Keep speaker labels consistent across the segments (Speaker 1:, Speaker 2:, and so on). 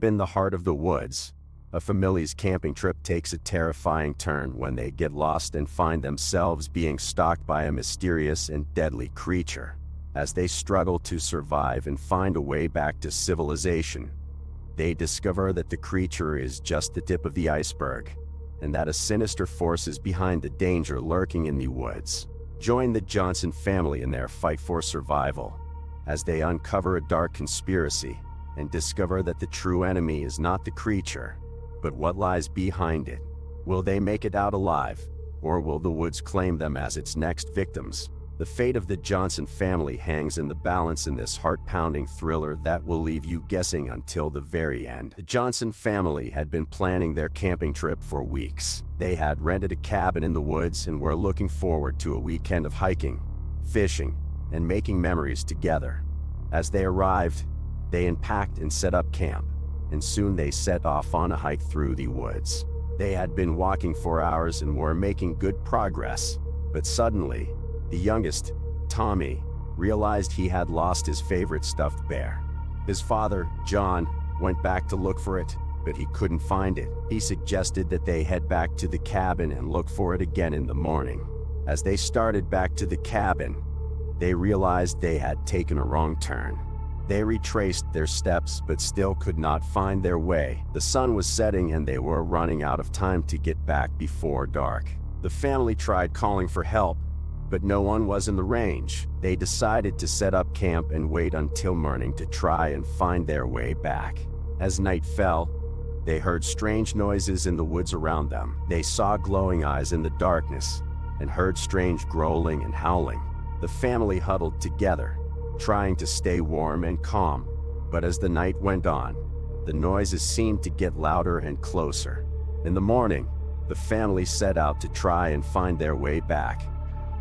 Speaker 1: in the heart of the woods, a family's camping trip takes a terrifying turn when they get lost and find themselves being stalked by a mysterious and deadly creature. As they struggle to survive and find a way back to civilization, they discover that the creature is just the tip of the iceberg, and that a sinister force is behind the danger lurking in the woods. Join the Johnson family in their fight for survival, as they uncover a dark conspiracy and discover that the true enemy is not the creature, but what lies behind it. Will they make it out alive, or will the woods claim them as its next victims? The fate of the Johnson family hangs in the balance in this heart-pounding thriller that will leave you guessing until the very end. The Johnson family had been planning their camping trip for weeks. They had rented a cabin in the woods and were looking forward to a weekend of hiking, fishing, and making memories together. As they arrived, they unpacked and set up camp, and soon they set off on a hike through the woods. They had been walking for hours and were making good progress, but suddenly, the youngest, Tommy, realized he had lost his favorite stuffed bear. His father, John, went back to look for it, but he couldn't find it. He suggested that they head back to the cabin and look for it again in the morning. As they started back to the cabin, they realized they had taken a wrong turn. They retraced their steps but still could not find their way. The sun was setting and they were running out of time to get back before dark. The family tried calling for help, but no one was in the range. They decided to set up camp and wait until morning to try and find their way back. As night fell, they heard strange noises in the woods around them. They saw glowing eyes in the darkness and heard strange growling and howling. The family huddled together, trying to stay warm and calm, but as the night went on, the noises seemed to get louder and closer. In the morning, the family set out to try and find their way back,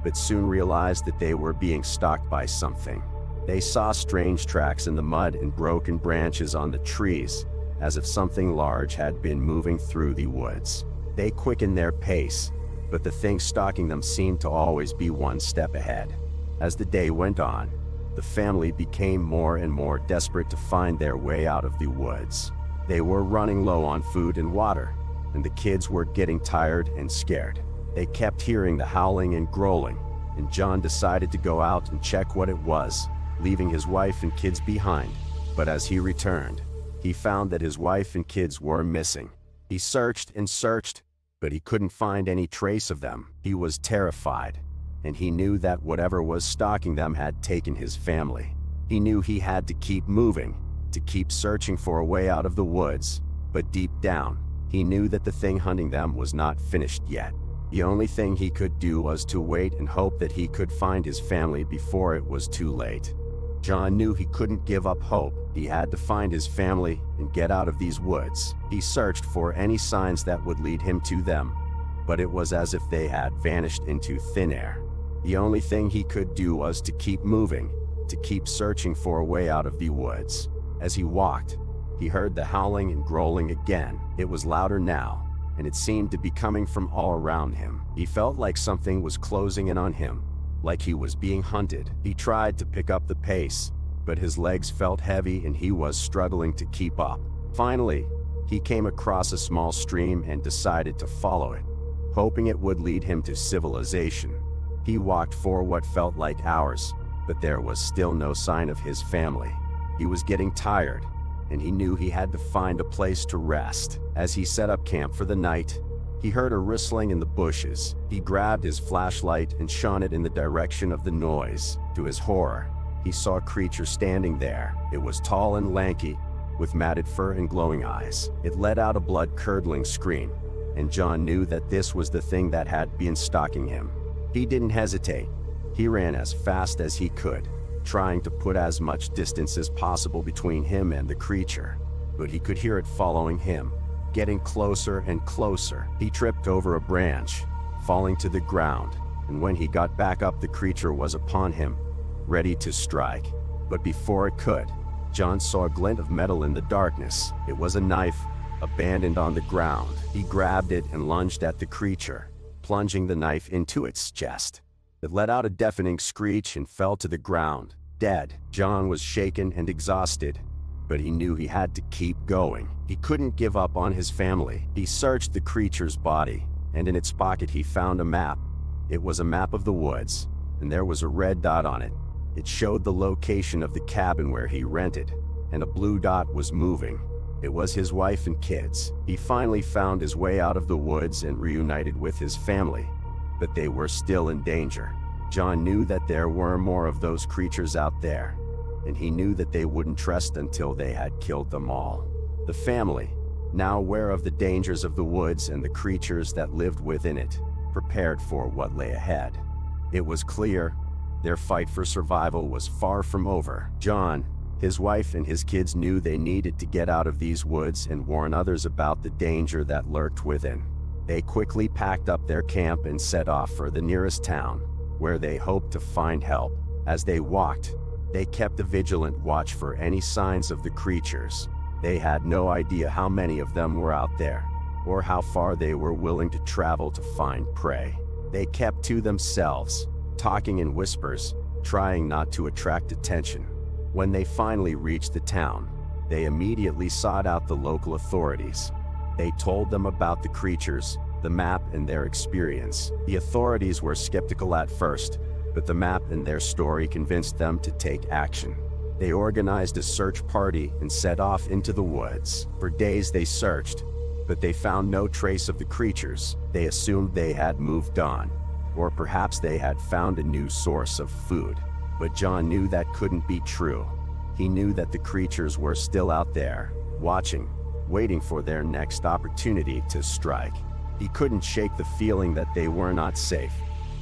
Speaker 1: but soon realized that they were being stalked by something. They saw strange tracks in the mud and broken branches on the trees, as if something large had been moving through the woods. They quickened their pace, but the thing stalking them seemed to always be one step ahead. As the day went on, the family became more and more desperate to find their way out of the woods. They were running low on food and water, and the kids were getting tired and scared. They kept hearing the howling and growling, and John decided to go out and check what it was, leaving his wife and kids behind. But as he returned, he found that his wife and kids were missing. He searched and searched, but he couldn't find any trace of them. He was terrified, and he knew that whatever was stalking them had taken his family. He knew he had to keep moving, to keep searching for a way out of the woods, but deep down, he knew that the thing hunting them was not finished yet. The only thing he could do was to wait and hope that he could find his family before it was too late. John knew he couldn't give up hope. He had to find his family and get out of these woods. He searched for any signs that would lead him to them, but it was as if they had vanished into thin air. The only thing he could do was to keep moving, to keep searching for a way out of the woods. As he walked, he heard the howling and growling again. It was louder now, and it seemed to be coming from all around him. He felt like something was closing in on him, like he was being hunted. He tried to pick up the pace, but his legs felt heavy and he was struggling to keep up. Finally, he came across a small stream and decided to follow it, hoping it would lead him to civilization. He walked for what felt like hours, but there was still no sign of his family. He was getting tired, and he knew he had to find a place to rest. As he set up camp for the night, he heard a rustling in the bushes. He grabbed his flashlight and shone it in the direction of the noise. To his horror, he saw a creature standing there. It was tall and lanky, with matted fur and glowing eyes. It let out a blood-curdling scream, and John knew that this was the thing that had been stalking him. He didn't hesitate. He ran as fast as he could, trying to put as much distance as possible between him and the creature. But he could hear it following him, getting closer and closer. He tripped over a branch, falling to the ground, and when he got back up, the creature was upon him, ready to strike. But before it could, John saw a glint of metal in the darkness. It was a knife, abandoned on the ground. He grabbed it and lunged at the creature, plunging the knife into its chest. It let out a deafening screech and fell to the ground, dead. John was shaken and exhausted, but he knew he had to keep going. He couldn't give up on his family. He searched the creature's body, and in its pocket he found a map. It was a map of the woods, and there was a red dot on it. It showed the location of the cabin where he rented, and a blue dot was moving. It was his wife and kids. He finally found his way out of the woods and reunited with his family, but they were still in danger. John knew that there were more of those creatures out there, and he knew that they wouldn't trust until they had killed them all. The family, now aware of the dangers of the woods and the creatures that lived within it, prepared for what lay ahead. It was clear their fight for survival was far from over. John, his wife, and his kids knew they needed to get out of these woods and warn others about the danger that lurked within. They quickly packed up their camp and set off for the nearest town, where they hoped to find help. As they walked, they kept a vigilant watch for any signs of the creatures. They had no idea how many of them were out there, or how far they were willing to travel to find prey. They kept to themselves, talking in whispers, trying not to attract attention. When they finally reached the town, they immediately sought out the local authorities. They told them about the creatures, the map, and their experience. The authorities were skeptical at first, but the map and their story convinced them to take action. They organized a search party and set off into the woods. For days they searched, but they found no trace of the creatures. They assumed they had moved on, or perhaps they had found a new source of food. But John knew that couldn't be true. He knew that the creatures were still out there, watching, waiting for their next opportunity to strike. He couldn't shake the feeling that they were not safe,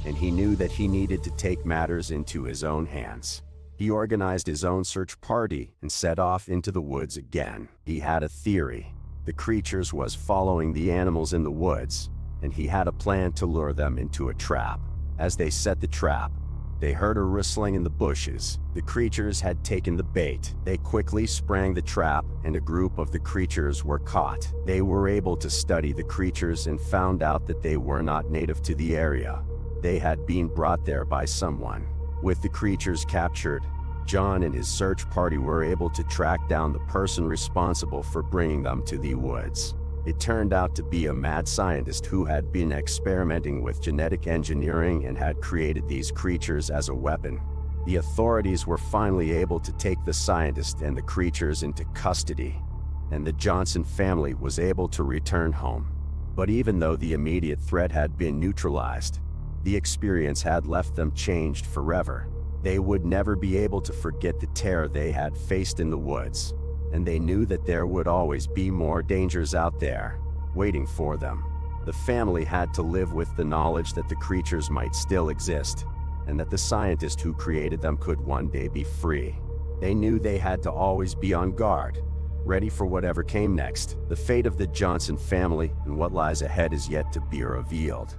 Speaker 1: and he knew that he needed to take matters into his own hands. He organized his own search party and set off into the woods again. He had a theory. The creatures was following the animals in the woods, and he had a plan to lure them into a trap. As they set the trap, they heard a rustling in the bushes. The creatures had taken the bait. They quickly sprang the trap, and a group of the creatures were caught. They were able to study the creatures and found out that they were not native to the area. They had been brought there by someone. With the creatures captured, John and his search party were able to track down the person responsible for bringing them to the woods. It turned out to be a mad scientist who had been experimenting with genetic engineering and had created these creatures as a weapon. The authorities were finally able to take the scientist and the creatures into custody, and the Johnson family was able to return home. But even though the immediate threat had been neutralized, the experience had left them changed forever. They would never be able to forget the terror they had faced in the woods, and they knew that there would always be more dangers out there, waiting for them. The family had to live with the knowledge that the creatures might still exist, and that the scientist who created them could one day be free. They knew they had to always be on guard, ready for whatever came next. The fate of the Johnson family and what lies ahead is yet to be revealed.